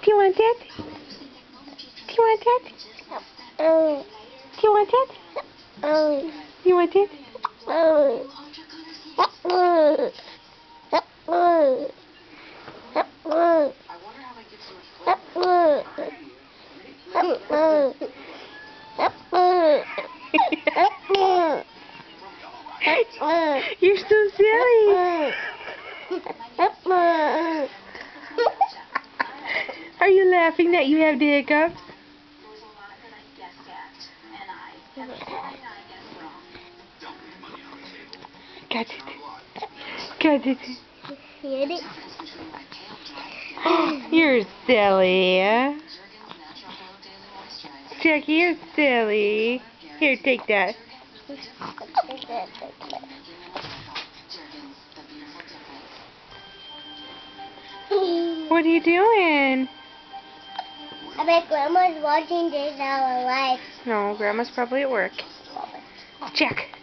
Do you want that? Do you want that? Do you want that? You want it? You're so silly. Are you laughing that you have the hiccups? Got it. Got it. You're silly. Jakk, you're silly. Here, take that. What are you doing? I bet Grandma's watching this our life. No, Grandma's probably at work. Jakk.